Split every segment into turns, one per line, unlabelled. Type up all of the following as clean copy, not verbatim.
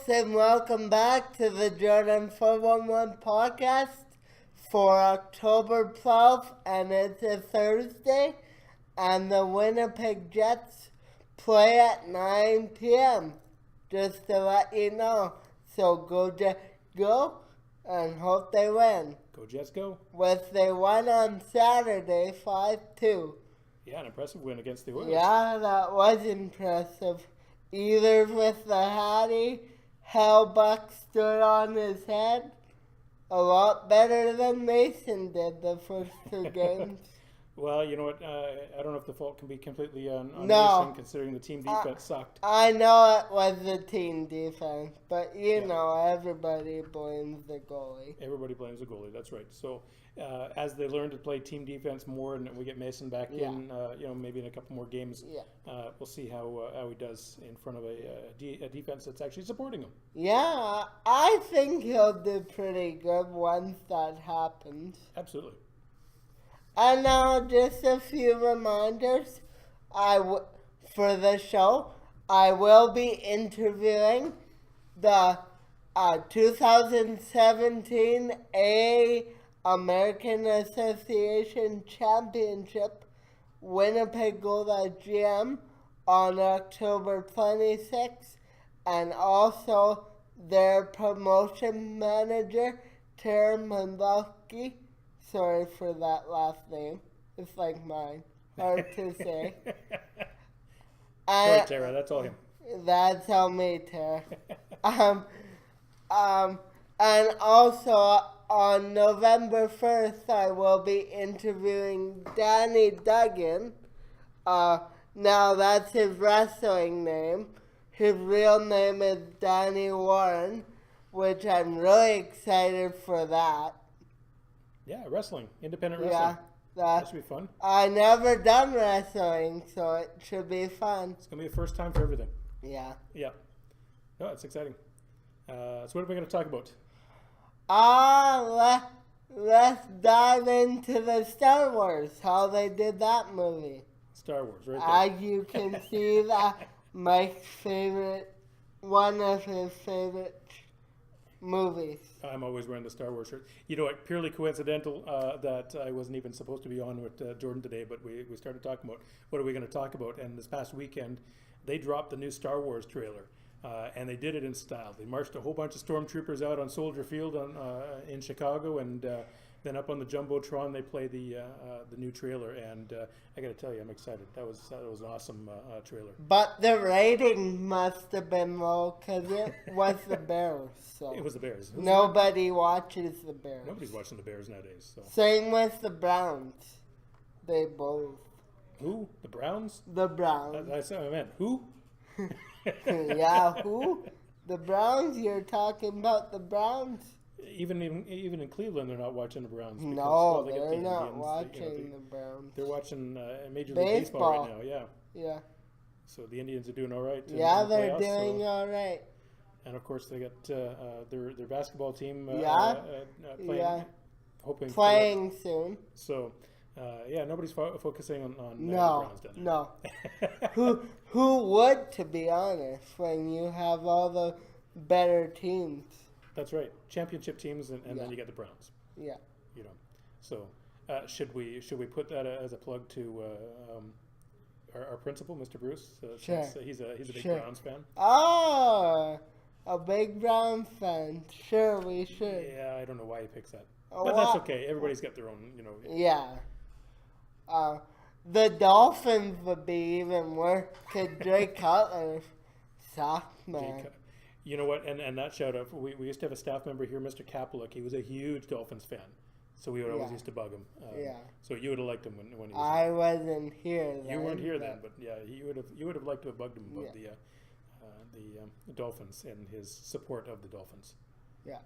folks, and welcome back to the Jordan 411 podcast for October 12th, and it's a Thursday, and the Winnipeg Jets play at 9 p.m., just to let you know. So go Jets go, and hope they win.
Go Jets go.
Which they won on Saturday, 5-2.
Yeah, an impressive win against the Oilers.
Yeah, that was impressive. Either with the Hattie, Hellbuck stood on his head a lot better than Mason did the first two games.
Well, you know what? I don't know if the fault can be completely on
No.
Mason, considering the team defense sucked.
I know it was the team defense, but you know, everybody blames the goalie.
Everybody blames the goalie. That's right. So as they learn to play team defense more, and we get Mason back in, maybe in a couple more games, we'll see how he does in front of a defense that's actually supporting him.
Yeah, I think he'll do pretty good once that happens.
Absolutely.
And now just a few reminders. For the show, I will be interviewing the 2017 American Association Championship Winnipeg Golden GM on October 26th, and also their promotion manager, Tara Mandowski. Sorry for that last name. It's like mine. Hard to say.
Sorry, Tara. That's all him.
That's all me, Tara. And also on November 1st, I will be interviewing Danny Duggan. Now that's his wrestling name. His real name is Danny Warren, which I'm really excited for that.
Yeah, wrestling. Independent wrestling.
Yeah,
that should be fun.
I never done wrestling, so it should be fun.
It's going to be a first time for everything.
Yeah.
Yeah. No, it's exciting. So what are we going to talk about?
Let's dive into the Star Wars, how they did that movie.
Star Wars, right there.
As you can see, that Mike's favorite, one of his favorite movies.
I'm always wearing the Star Wars shirt. You know what? Purely coincidental that I wasn't even supposed to be on with Jordan today, but we started talking about what are we going to talk about. And this past weekend, they dropped the new Star Wars trailer, and they did it in style. They marched a whole bunch of stormtroopers out on Soldier Field in Chicago, and then up on the jumbotron they play the new trailer. And I got to tell you, I'm excited. That was an awesome trailer.
But the rating must have been low because it was the Bears. So
it was the Bears.
Nobody watches the Bears.
Nobody's watching the Bears nowadays. So.
Same with the Browns. They both.
Who? The Browns?
The Browns.
That's what I meant. Who?
Yeah, who? The Browns? You're talking about the Browns?
Even in Cleveland, they're not watching the Browns.
Because,
no,
they're not watching the Browns.
They're watching Major League Baseball right now. Yeah.
Yeah.
So the Indians are doing all right.
Yeah, they're doing all right.
And of course, they got their basketball team.
Playing soon.
So. Nobody's focusing on the Browns down there.
No. Who would, to be honest, when you have all the better teams?
That's right. Championship teams, and then you get the Browns.
Yeah.
You know. So should we put that as a plug to our principal, Mr. Bruce?
Sure.
He's a big Browns fan.
Oh, a big Browns fan. Sure, we should.
Yeah, I don't know why he picks that. But that's okay. Everybody's got their own,
Yeah. The Dolphins would be even worse because Drake Cutler sucked, man.
You know what? And that shout out, we used to have a staff member here, Mr. Kapeluk. He was a huge Dolphins fan. So we would always used to bug him. So you would have liked him when he was here.
I wasn't here then.
You weren't here then, but yeah, you would have liked to have bugged him about the Dolphins and his support of the Dolphins.
Yeah.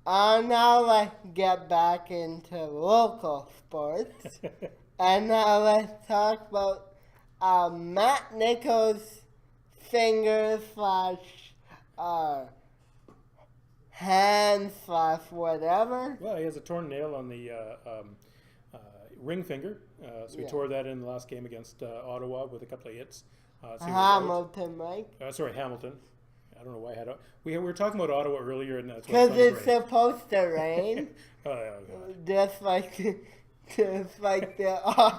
Now let's get back into local sports. And now let's talk about Matt Nichols' finger / hand / whatever.
Well, he has a torn nail on the ring finger. So he tore that in the last game against Ottawa with a couple of hits.
Hamilton, Mike.
Sorry, Hamilton. I don't know why I had. We were talking about Ottawa earlier, and that's
Because it's supposed to rain.
Oh, God.
just like the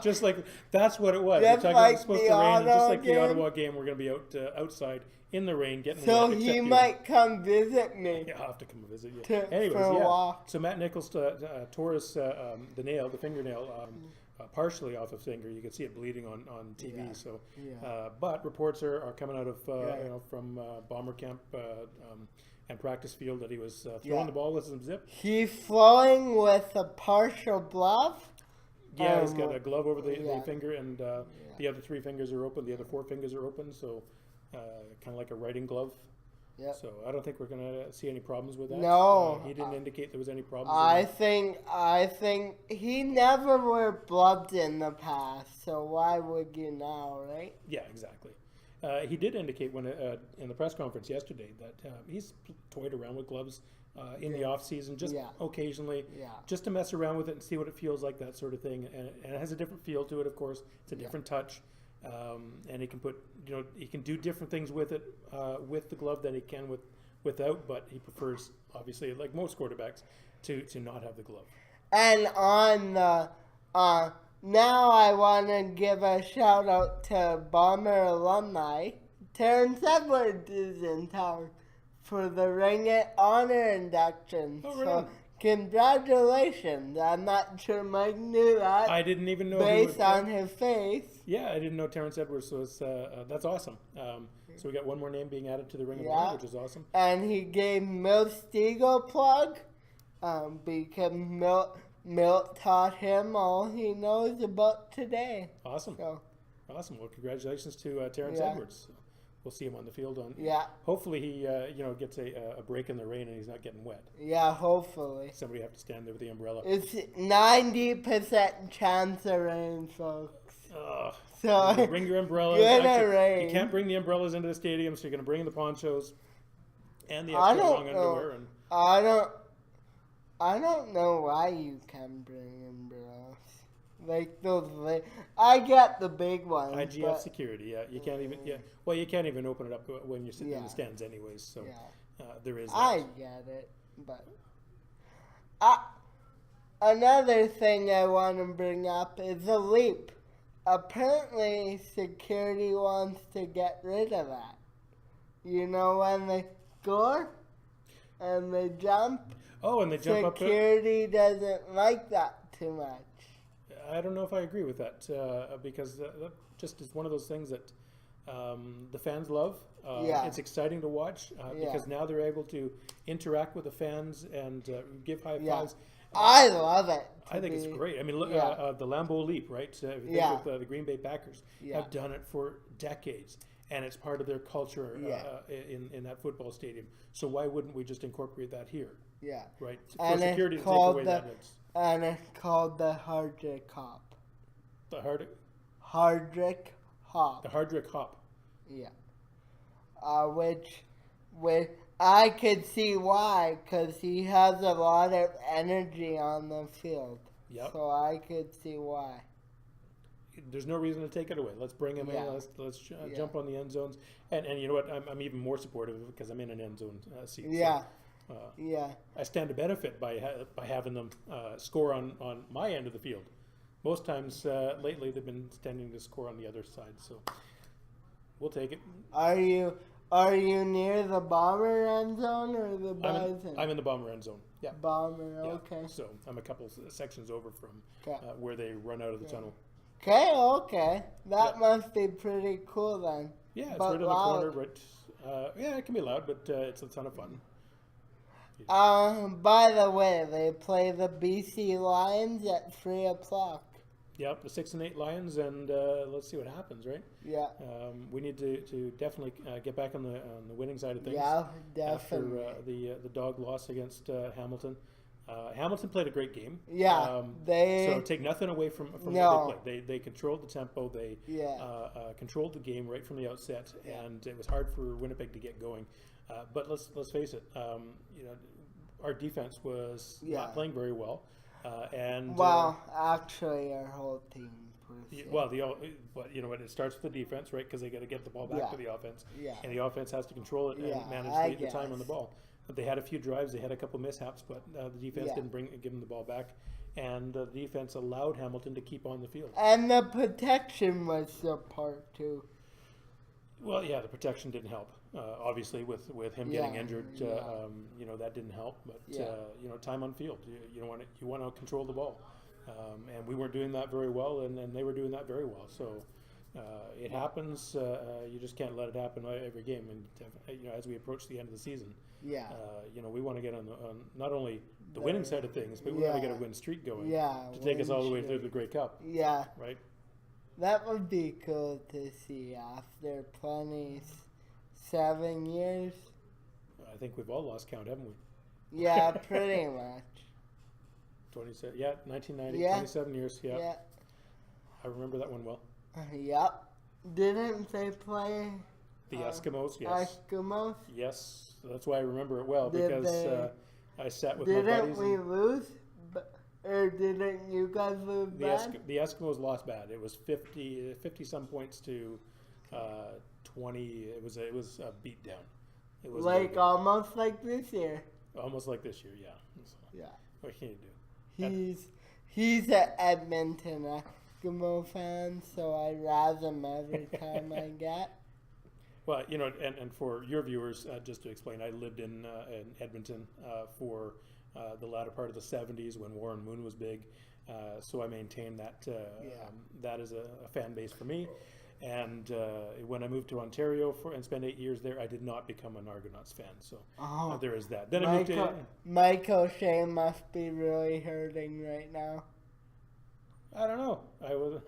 Just like that's what it was.
Just
We're talking
like
it's supposed
the
to rain, and just
Ottawa
like the
game.
Ottawa game, we're going to be outside in the rain, getting
so
wet.
he
except you.
might come visit me.
Yeah, I'll have to come visit you.
For
Anyways,
a
yeah.
walk.
So Matt Nichols tore the fingernail, partially off his finger. You can see it bleeding on TV.
Yeah.
So,
Yeah.
but reports are coming out of
Yeah.
from bomber camp and practice field that he was throwing the ball with some zip.
He's flowing with a partial glove.
Yeah, he's got a glove over the
yeah.
finger, and the other 3 fingers are open. The other 4 fingers are open, so kind of like a writing glove.
Yep.
So I don't think we're going to see any problems with that.
No.
He didn't indicate there was any problems.
I think he never wore gloves in the past, so why would you now, right?
Yeah, exactly. He did indicate when in the press conference yesterday that he's toyed around with gloves in the off season, just occasionally, just to mess around with it and see what it feels like, that sort of thing. And it has a different feel to it, of course. It's a different touch, and he can he can do different things with it with the glove than he can without. But he prefers, obviously, like most quarterbacks, to not have the glove.
And on the now I want to give a shout out to Bomber alumni. Terrence Edwards is in town for the Ring It Honor induction.
Oh, right
so
on.
congratulations. I'm not sure Mike knew that
I didn't even know.
based on his face.
Yeah, I didn't know Terrence Edwards was. That's awesome. So we got one more name being added to the Ring of Honor, which is awesome.
And he gave Milt Stiegel a plug because Milt taught him all he knows about today.
Awesome.
So,
Awesome. Well, congratulations to Terrence
Yeah.
Edwards. We'll see him on the field on.
yeah,
Hopefully he gets a break in the rain and he's not getting wet.
yeah, hopefully.
Somebody have to stand there with the umbrella.
It's 90% chance of rain, folks.
Ugh.
So,
Bring your umbrellas.
gonna rain.
You can't bring the umbrellas into the stadium, so you're going to bring in the ponchos and the
I
extra
don't
long
know.
underwear. And
I don't know why you can bring umbrellas. Like those, I get the big ones.
IGF
but,
security. Yeah, you can't even. Yeah, well, you can't even open it up when you're sitting in
Yeah.
the stands, anyways. So
yeah.
there is. That.
I get it, but another thing I want to bring up is the leap. Apparently, security wants to get rid of that. You know, when they score and they jump,
Oh, and they jump up.
security doesn't like that too much.
I don't know if I agree with that because that just is one of those things that the fans love.
Yeah.
It's exciting to watch because now they're able to interact with the fans and give high
Yeah.
fives.
I love it.
I think it's great. I mean, look,
Yeah.
the Lambeau Leap, right? If you think
Yeah.
of the Green Bay Packers,
Yeah.
have done it for decades, and it's part of their culture
Yeah.
in that football stadium. So why wouldn't we just incorporate that here,
Yeah.
right? For
And it's
security to take
called
away
the-
that. It's
And it's called the Hardrick Hop.
the
Hardrick Hop.
Hardrick Hop.
Yeah. Which I could see why, because he has a lot of energy on the field.
Yep.
So I could see why.
There's no reason to take it away. Let's bring him
Yeah.
in. Let's jump on the end zones. And you know what? I'm even more supportive of it because I'm in an end zone seat.
Yeah.
So,
Yeah.
I stand to benefit by having them score on my end of the field. Most times lately they've been standing to score on the other side. So we'll take it.
Are you near the Bomber end zone or the Bison?
I'm in the Bomber end zone. Yeah.
Bomber,
Yeah.
okay.
So I'm a couple sections over from
Okay.
where they run out of the tunnel.
Okay. That
Yeah.
must be pretty cool then.
Yeah, it's
But
right in the
loud.
corner. Right. Yeah, it can be loud, but it's a ton of fun.
By the way, they play the BC Lions at 3 o'clock.
Yep, the 6 and 8 Lions, and let's see what happens, right?
Yeah.
We need to definitely get back on the winning side of things.
Yeah, definitely.
After the dog loss against Hamilton. Hamilton played a great game.
Yeah, they-
so take nothing away from
No.
what they played. They controlled the tempo. They controlled the game right from the outset, and it was hard for Winnipeg to get going. But let's face it, our defense was not playing very well. And
Well, actually, our whole team
Well, but you know what? It starts with the defense, right? Because they got to get the ball back to the offense, and the offense has to control it and manage the time on the ball. But they had a few drives, they had a couple mishaps, but the defense didn't give them the ball back, and the defense allowed Hamilton to keep on the field.
And the protection was subpar too.
Well, yeah, the protection didn't help. Obviously, with him getting injured, you know, that didn't help. But you know, time on field, you want to control the ball, and we weren't doing that very well, and they were doing that very well. So it happens. You just can't let it happen every game. And you know, as we approach the end of the season, you know, we want to get on not only the winning side of things, but we want to get a win streak going to take us all the way through the Grey Cup.
Yeah,
right.
That would be cool to see after 27 years.
I think we've all lost count, haven't we?
Yeah, pretty much.
27, 1990, 27 years, I remember that one well.
Yep. Didn't they play?
The Eskimos, yes.
Eskimos?
Yes, that's why I remember it well, because I sat with my buddies.
Didn't we lose? Or didn't you guys lose bad?
The Eskimos lost bad. It was 50 some points to 20. It was a beatdown. It was
like almost like this year.
Almost like this year, yeah. So, what can you do?
He's an Edmonton Eskimo fan, so I razz him every time I get.
Well, you know, and for your viewers, just to explain, I lived in Edmonton for the latter part of the 70s when Warren Moon was big, so I maintained that that is a fan base for me. And when I moved to Ontario and spent 8 years there, I did not become an Argonauts fan. So there is that. Then I moved to
Mike O'Shea must be really hurting right now.
I don't know. I was.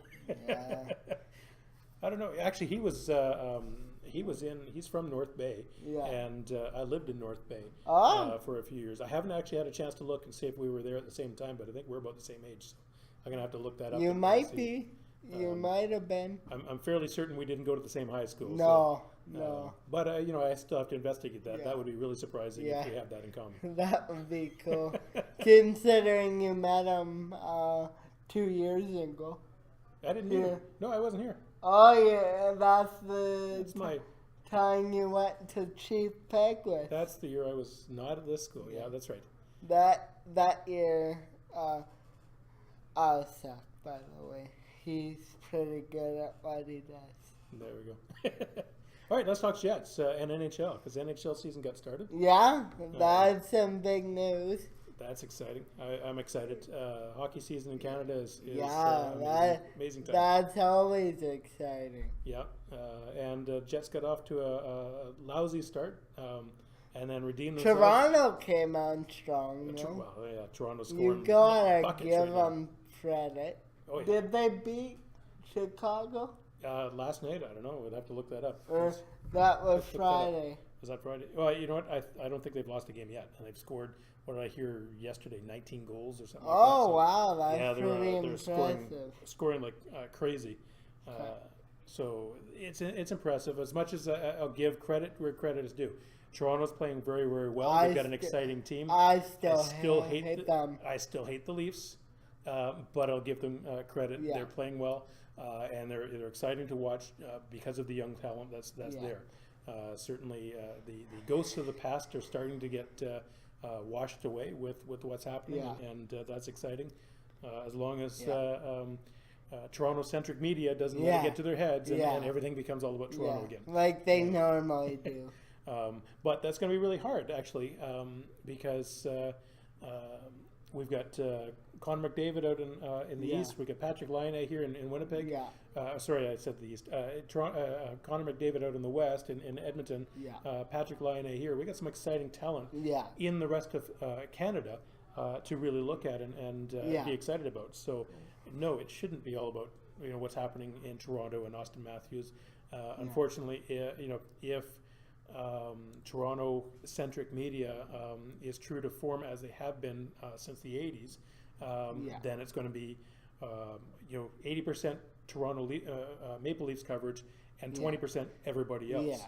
I don't know. Actually, he's from North Bay, and I lived in North Bay for a few years. I haven't actually had a chance to look and see if we were there at the same time, but I think we're about the same age. So I'm gonna have to look that up.
You might be. You might have been.
I'm fairly certain we didn't go to the same high school.
No.
But you know, I still have to investigate that. That would be really surprising if we have that in common.
That would be cool, considering you met him 2 years ago.
I didn't meet him. No, I wasn't here.
Oh yeah, that's
my
time you went to Chief Peguis.
That's the year I was not at this school. Yeah, that's right.
That year, I'll suck, by the way. He's pretty good at what he does.
There we go. All right, let's talk Jets and NHL, because the NHL season got started.
Yeah, that's some big news.
That's exciting. I'm excited. Hockey season in Canada is amazing time.
That's always exciting.
Yeah, and Jets got off to a lousy start, and then redeemed themselves.
Toronto came on strong.
Toronto scored.
You gotta give them credit.
Oh, yeah.
Did they beat Chicago?
Last night, I don't know. We'd have to look that up.
That was Friday.
Was that Friday? Well, you know what? I don't think they've lost a game yet, and they've scored. What did I hear yesterday? 19 goals or something.
Oh,
like
that. So, wow, that's pretty
impressive. Scoring like crazy. So it's impressive. As much as I'll give credit where credit is due. Toronto's playing very, very well. They've got an exciting team.
I still hate them.
I still hate the Leafs, but I'll give them credit. Yeah. They're playing well, and they're exciting to watch because of the young talent that's there. Certainly, the ghosts of the past are starting to get washed away with what's happening, and that's exciting. As long as Toronto-centric media doesn't let it get to their heads, and everything becomes all about Toronto again,
like they normally do.
But that's going to be really hard, actually, because we've got Connor McDavid out in the East. We've got Patrick Laine here in Winnipeg. Sorry, I said the East. Connor McDavid out in the West in Edmonton. Patrick Laine here. We got some exciting talent in the rest of Canada to really look at and be excited about. So, no, it shouldn't be all about what's happening in Toronto and Austin Matthews. Unfortunately, if Toronto-centric media is true to form as they have been since the 80s, then it's going to be 80% Toronto Maple Leafs coverage and 20% everybody else,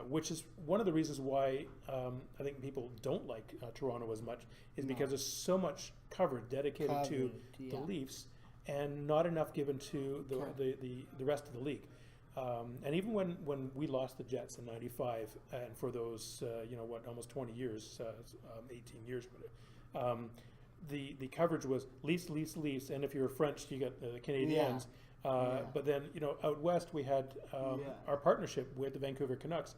which is one of the reasons why I think people don't like Toronto as much, is because there's so much coverage dedicated to the Leafs and not enough given to the rest of the league. And even when we lost the Jets in '95, and for those almost 20 years, 18 years, the coverage was Leafs, and if you're French, you got the Canadiens. But then out west we had our partnership with the Vancouver Canucks.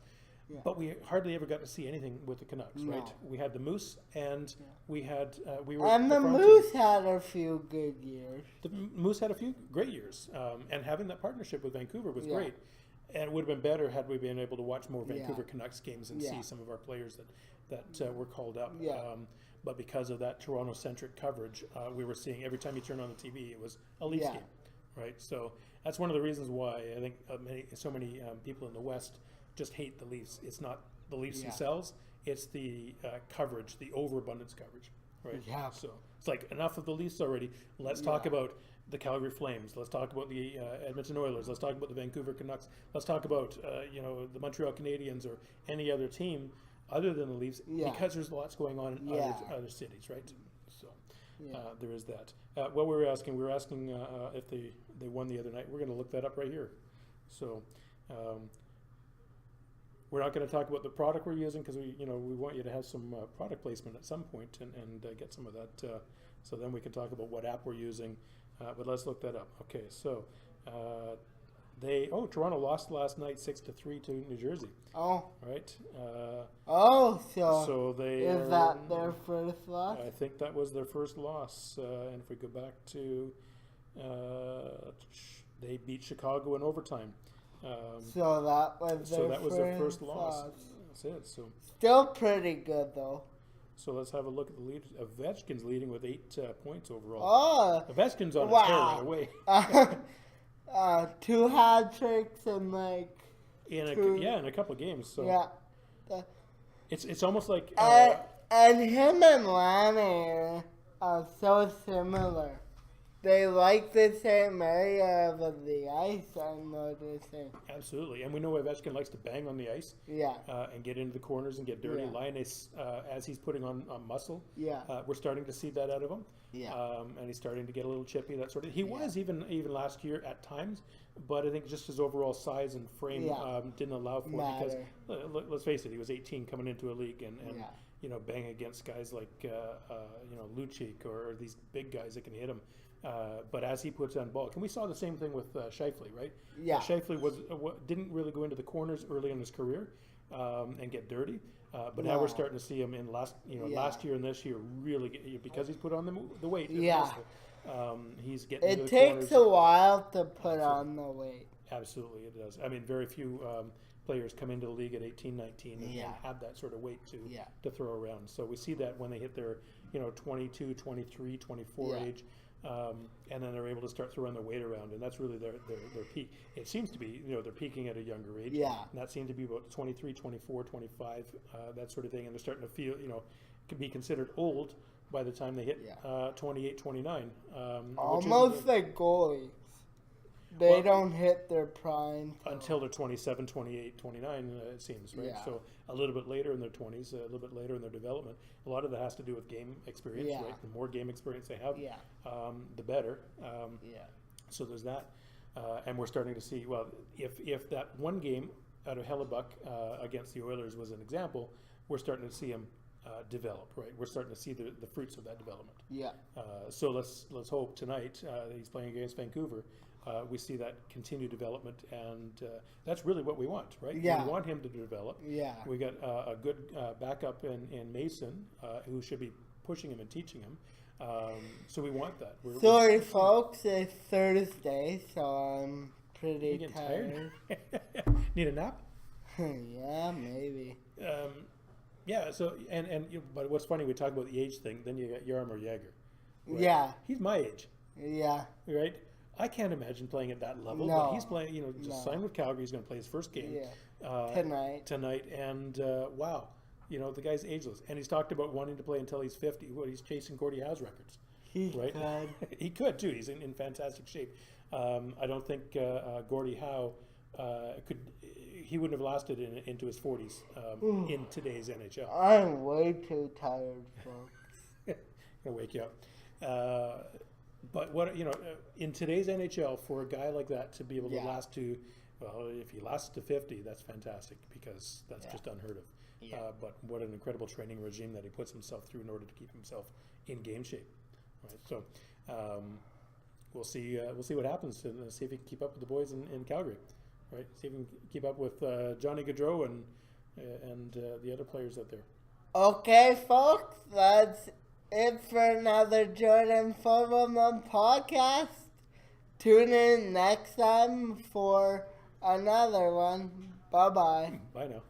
Yeah. But we hardly ever got to see anything with the Canucks, right? We had the Moose, and we had we were.
And the Moose had a few good years.
The Moose had a few great years, and having that partnership with Vancouver was great. And it would have been better had we been able to watch more Vancouver Canucks games and see some of our players that were called up. But because of that Toronto-centric coverage, we were seeing every time you turn on the TV, it was a Leafs game, right? So that's one of the reasons why I think so many people in the West just hate the Leafs. It's not the Leafs themselves; it's the coverage, the overabundance coverage, right? Yeah. So it's like enough of the Leafs already. Let's talk about the Calgary Flames. Let's talk about the Edmonton Oilers. Let's talk about the Vancouver Canucks. Let's talk about the Montreal Canadiens or any other team other than the Leafs, because there's lots going on in other cities, right? So there is that. What we were asking if they won the other night. We're going to look that up right here. So. We're not going to talk about the product we're using because we want you to have some product placement at some point and get some of that. So then we can talk about what app we're using. But let's look that up. Okay, so Toronto lost last night 6-3 to New Jersey. Oh, right. So they
is that their first loss?
I think that was their first loss. And if we go back to, they beat Chicago in overtime.
So that was their first
loss. That's it. So
still pretty good though.
So let's have a look at the lead. Ovechkin's leading with 8 points overall. Oh, Ovechkin's on a tear right away.
2 hat tricks in
in a couple of games. So it's almost like
and him and Lanny are so similar. They like the same area of the ice, I'm noticing.
Absolutely. And we know Ovechkin likes to bang on the ice. Yeah. And get into the corners and get dirty. Linus, as he's putting on muscle, we're starting to see that out of him. Yeah. And he's starting to get a little chippy, that sort of. He was even last year at times, but I think just his overall size and frame didn't allow for it because, let's face it, he was 18 coming into a league and bang against guys like Lucic or these big guys that can hit him. But as he puts on ball, and we saw the same thing with Scheifele, right? Yeah. Scheifele didn't really go into the corners early in his career and get dirty, but now we're starting to see him in last year and this year really because he's put on the weight. Yeah. He's getting.
It takes a while to put on the weight.
Absolutely, it does. I mean, very few players come into the league at 18, 19 and have that sort of weight to throw around. So we see that when they hit their 22, 23, 24 age. And then they're able to start throwing their weight around, and that's really their peak. It seems to be, they're peaking at a younger age. Yeah. And that seemed to be about 23, 24, 25, that sort of thing. And they're starting to feel, can be considered old by the time they hit 28, 29.
Almost like goalies. They don't hit their prime.
Until they're 27, 28, 29, it seems, right? Yeah. So a little bit later in their 20s, a little bit later in their development. A lot of that has to do with game experience, right? The more game experience they have, the better. So there's that. And we're starting to see, well, if that one game out of Hellebuck against the Oilers was an example, we're starting to see him develop, right? We're starting to see the fruits of that development. Yeah. So let's hope tonight that he's playing against Vancouver. We see that continued development, and that's really what we want, right? Yeah. We want him to develop. Yeah. We got a good backup in Mason, who should be pushing him and teaching him. So we want that.
Sorry, folks, it's Thursday, so I'm pretty tired.
Need a nap?
Yeah, maybe.
Yeah. So but what's funny, we talk about the age thing. Then you got Jaromir Jagr. Right?
Yeah.
He's my age.
Yeah.
Right. I can't imagine playing at that level. No. But he's playing. Just signed with Calgary. He's going to play his first game tonight. And wow, the guy's ageless. And he's talked about wanting to play until he's 50. Well, he's chasing Gordie Howe's records. He could. He could too. He's in fantastic shape. I don't think Gordie Howe could. He wouldn't have lasted into his 40s in today's NHL.
I'm way too tired, folks.
Gonna wake you up. But what in today's NHL, for a guy like that to be able to
Yeah.
last to, well, if he lasts to 50, that's fantastic because that's just unheard of.
Yeah.
But what an incredible training regime that he puts himself through in order to keep himself in game shape. Right. So we'll see. We'll see what happens and see if he can keep up with the boys in Calgary. Right. See if he can keep up with Johnny Gaudreau and the other players out there.
Okay, folks, that's it for another Jordan 411 podcast. Tune in next time for another one. Bye-bye.
Bye now.